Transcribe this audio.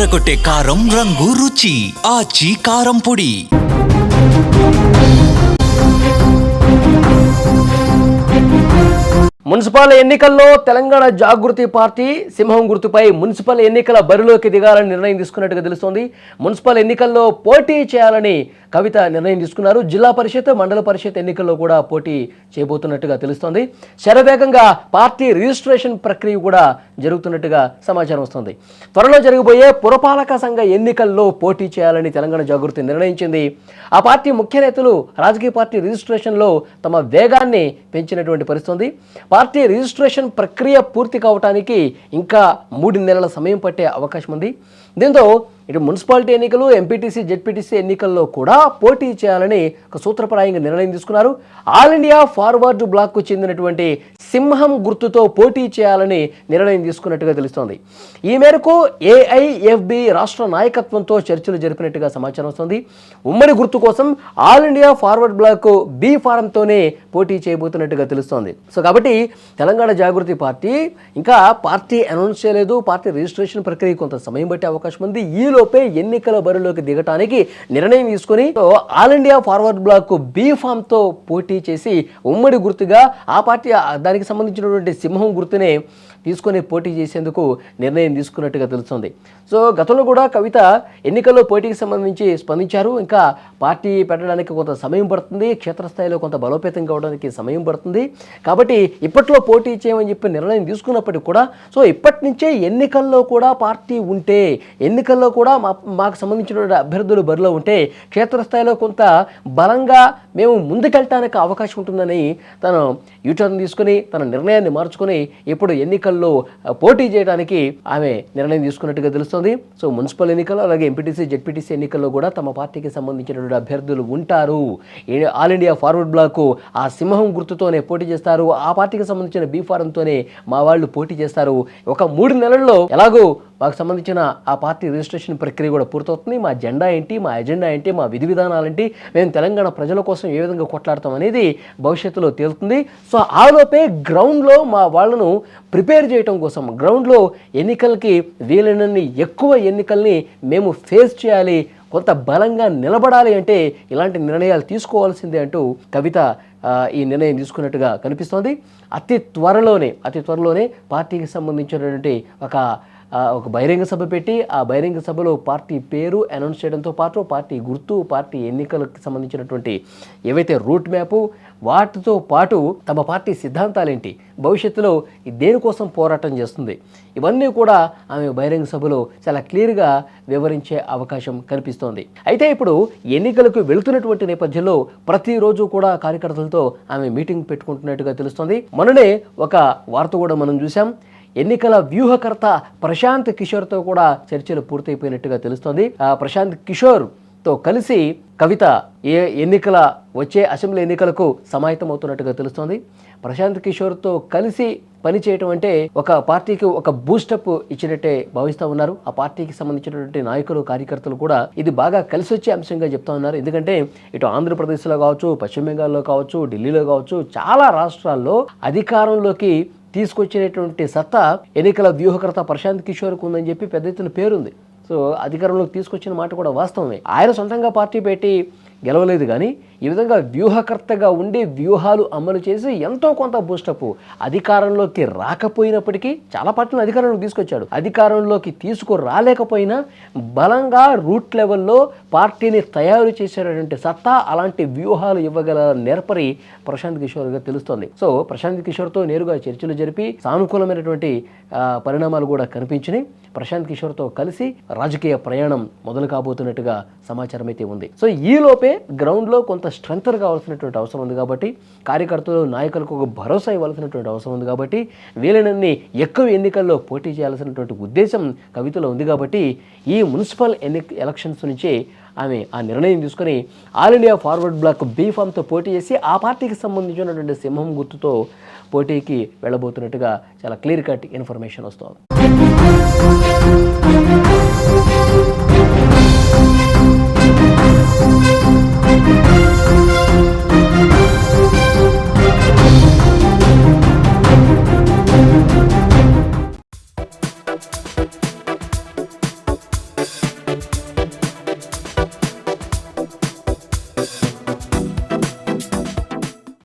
అదరగొట్టే కారం రంగు రుచి ఆచి కారం పొడి. మున్సిపల్ ఎన్నికల్లో తెలంగాణ జాగృతి పార్టీ సింహం గుర్తుపై మున్సిపల్ ఎన్నికల బరిలోకి దిగాలని నిర్ణయం తీసుకున్నట్టుగా తెలుస్తోంది. మున్సిపల్ ఎన్నికల్లో పోటీ చేయాలని కవిత నిర్ణయం తీసుకున్నారు. జిల్లా పరిషత్, మండల పరిషత్ ఎన్నికల్లో కూడా పోటీ చేయబోతున్నట్టుగా తెలుస్తోంది. శరవేగంగా పార్టీ రిజిస్ట్రేషన్ ప్రక్రియ కూడా జరుగుతున్నట్టుగా సమాచారం వస్తుంది. త్వరలో జరగబోయే పురపాలక సంఘ ఎన్నికల్లో పోటీ చేయాలని తెలంగాణ జాగృతి నిర్ణయించింది. ఆ పార్టీ ముఖ్య నేతలు రాజకీయ పార్టీ రిజిస్ట్రేషన్లో తమ వేగాన్ని పెంచినటువంటి పరిస్థితి. పార్టీ రిజిస్ట్రేషన్ ప్రక్రియ పూర్తి కావడానికి ఇంకా 3 నెలల సమయం పట్టే అవకాశం ఉంది. దీంతో ఇటు మున్సిపాలిటీ ఎన్నికలు, ఎంపీటీసీ, జెడ్పీటీసీ ఎన్నికల్లో కూడా పోటీ చేయాలని ఒక సూత్రప్రాయంగా నిర్ణయం తీసుకున్నారు. ఆల్ ఇండియా ఫార్వర్డ్ బ్లాక్కు చెందినటువంటి సింహం గుర్తుతో పోటీ చేయాలని నిర్ణయం తీసుకున్నట్టుగా తెలుస్తోంది. ఈ మేరకు ఏఐఎఫ్బి రాష్ట్ర నాయకత్వంతో చర్చలు జరిపినట్టుగా సమాచారం వస్తుంది. ఉమ్మడి గుర్తు కోసం all India forward block B ఫారంతోనే పోటీ చేయబోతున్నట్టుగా తెలుస్తోంది. సో కాబట్టి తెలంగాణ జాగృతి పార్టీ ఇంకా పార్టీ అనౌన్స్ చేయలేదు. పార్టీ రిజిస్ట్రేషన్ ప్రక్రియ కొంత సమయం బట్టే అవకాశం ఉంది. ఈలోపే ఎన్నికల బరిలోకి దిగటానికి నిర్ణయం తీసుకుని all India forward block B ఫామ్తో పోటీ చేసి ఉమ్మడి గుర్తుగా ఆ పార్టీ దానికి సంబంధించినటువంటి సింహం గుర్తునే తీసుకొని పోటీ చేసేందుకు నిర్ణయం తీసుకున్నట్టుగా తెలుస్తుంది. సో గతంలో కూడా కవిత ఎన్నికల్లో పోటీకి సంబంధించి స్పందించారు. ఇంకా పార్టీ పెట్టడానికి కొంత సమయం పడుతుంది, క్షేత్రస్థాయిలో కొంత బలోపేతం కావడానికి సమయం పడుతుంది. కాబట్టి ఇప్పట్లో పోటీ చేయమని చెప్పి నిర్ణయం తీసుకున్నప్పటికీ కూడా సో ఇప్పటి నుంచే ఎన్నికల్లో కూడా పార్టీ ఉంటే, ఎన్నికల్లో కూడా మాకు సంబంధించినటువంటి అభ్యర్థులు బరిలో ఉంటే క్షేత్రస్థాయిలో కొంత బలంగా మేము ముందుకెళ్ళటానికి అవకాశం ఉంటుందని తను యూటర్న్ తీసుకుని తన నిర్ణయాన్ని మార్చుకొని ఇప్పుడు ఎన్నికల్లో పోటీ చేయడానికి ఆమె నిర్ణయం తీసుకున్నట్టుగా తెలుస్తుంది. సో మున్సిపల్ ఎన్నికలు అలాగే ఎంపీటీసీ, జెడ్పీటీసీ ఎన్నికల్లో కూడా తమ పార్టీకి సంబంధించినటువంటి అభ్యర్థులు ఉంటారు. ఆల్ ఇండియా ఫార్వర్డ్ బ్లాక్ ఆ సింహం గుర్తుతోనే పోటీ చేస్తారు. ఆ పార్టీకి సంబంధించిన బీ ఫారంతోనే మా వాళ్ళు పోటీ చేస్తారు. ఒక 3 నెలల్లో ఎలాగో మాకు సంబంధించిన ఆ పార్టీ రిజిస్ట్రేషన్ ప్రక్రియ కూడా పూర్తవుతుంది. మా జెండా ఏంటి, మా ఎజెండా ఏంటి, మా విధి విధానాలు ఏంటి, మేము తెలంగాణ ప్రజల కోసం ఏ విధంగా కొట్లాడతాం అనేది భవిష్యత్తులో తేలుతుంది. సో ఆలోపే గ్రౌండ్లో మా వాళ్ళను ప్రిపేర్ చేయడం కోసం, గ్రౌండ్లో ఎన్నికలకి వీలైనన్ని ఎక్కువ ఎన్నికల్ని మేము ఫేస్ చేయాలి, కొంత బలంగా నిలబడాలి అంటే ఇలాంటి నిర్ణయాలు తీసుకోవాల్సిందే అంటూ కవిత ఈ నిర్ణయం తీసుకున్నట్టుగా కనిపిస్తోంది. అతి త్వరలోనే పార్టీకి సంబంధించినటువంటి ఒక బహిరంగ సభ పెట్టి ఆ బహిరంగ సభలో పార్టీ పేరు అనౌన్స్ చేయడంతో పాటు పార్టీ గుర్తు, పార్టీ ఎన్నికలకు సంబంధించినటువంటి ఏవైతే రూట్ మ్యాపు, వాటితో పాటు తమ పార్టీ సిద్ధాంతాలేంటి, భవిష్యత్తులో దేనికోసం పోరాటం చేస్తుంది, ఇవన్నీ కూడా ఆమె బహిరంగ సభలో చాలా క్లియర్గా వివరించే అవకాశం కనిపిస్తోంది. అయితే ఇప్పుడు ఎన్నికలకు వెళుతున్నటువంటి నేపథ్యంలో ప్రతిరోజు కూడా కార్యకర్తలతో ఆమె మీటింగ్ పెట్టుకుంటున్నట్టుగా తెలుస్తోంది. మొన్ననే ఒక వార్త కూడా మనం చూసాం. ఎన్నికల వ్యూహకర్త ప్రశాంత్ కిషోర్తో కూడా చర్చలు పూర్తయిపోయినట్టుగా తెలుస్తోంది. ప్రశాంత్ కిషోర్తో కలిసి కవిత వచ్చే అసెంబ్లీ ఎన్నికలకు సమాయత్తం అవుతున్నట్టుగా తెలుస్తోంది. ప్రశాంత్ కిషోర్తో కలిసి పనిచేయటం అంటే ఒక పార్టీకి ఒక బూస్టప్ ఇచ్చినట్టే భావిస్తూ ఉన్నారు. ఆ పార్టీకి సంబంధించినటువంటి నాయకులు, కార్యకర్తలు కూడా ఇది బాగా కలిసి వచ్చే అంశంగా చెప్తా ఉన్నారు. ఎందుకంటే ఇటు ఆంధ్రప్రదేశ్లో కావచ్చు, పశ్చిమ బెంగాల్లో కావచ్చు, ఢిల్లీలో కావచ్చు, చాలా రాష్ట్రాల్లో అధికారంలోకి తీసుకొచ్చినటువంటి సత్తా ఎన్నికల వ్యూహకర్త ప్రశాంత్ కిషోర్కు ఉందని చెప్పి పెద్ద ఎత్తున పేరుంది. సో అధికారంలోకి తీసుకొచ్చిన మాట కూడా వాస్తవమే. ఆయన సొంతంగా పార్టీ పెట్టి గెలవలేదు, కానీ ఈ విధంగా వ్యూహకర్తగా ఉండి వ్యూహాలు అమలు చేసి ఎంతో కొంత బూస్టప్ అధికారంలోకి రాకపోయినప్పటికీ చాలా పార్టీలను అధికారంలోకి తీసుకొచ్చాడు. అధికారంలోకి తీసుకురాలేకపోయినా బలంగా రూట్ లెవెల్లో పార్టీని తయారు చేసేటటువంటి సత్తా, అలాంటి వ్యూహాలు ఇవ్వగల నేర్పరి ప్రశాంత్ కిషోర్గా తెలుస్తోంది. సో ప్రశాంత్ కిషోర్తో నేరుగా చర్చలు జరిపి సానుకూలమైనటువంటి పరిణామాలు కూడా కనిపించినాయి. ప్రశాంత్ కిషోర్తో కలిసి రాజకీయ ప్రయాణం మొదలు కాబోతున్నట్టుగా సమాచారం అయితే ఉంది. సో ఈలోపే గ్రౌండ్లో కొంత స్ట్రెంగ్త్ కావాల్సినటువంటి అవసరం ఉంది కాబట్టి, కార్యకర్తలు, నాయకులకు ఒక భరోసా ఇవ్వాల్సినటువంటి అవసరం ఉంది కాబట్టి, వీలైనన్ని ఎక్కువ ఎన్నికల్లో పోటీ చేయాల్సినటువంటి ఉద్దేశం కవితలో ఉంది కాబట్టి ఈ మున్సిపల్ ఎలక్షన్స్ నుంచి ఆమె ఆ నిర్ణయం తీసుకొని all India forward block B ఫామ్తో పోటీ చేసి ఆ పార్టీకి సంబంధించినటువంటి సింహం గుర్తుతో పోటీకి వెళ్ళబోతున్నట్టుగా చాలా క్లియర్ కట్ ఇన్ఫర్మేషన్ వస్తుంది.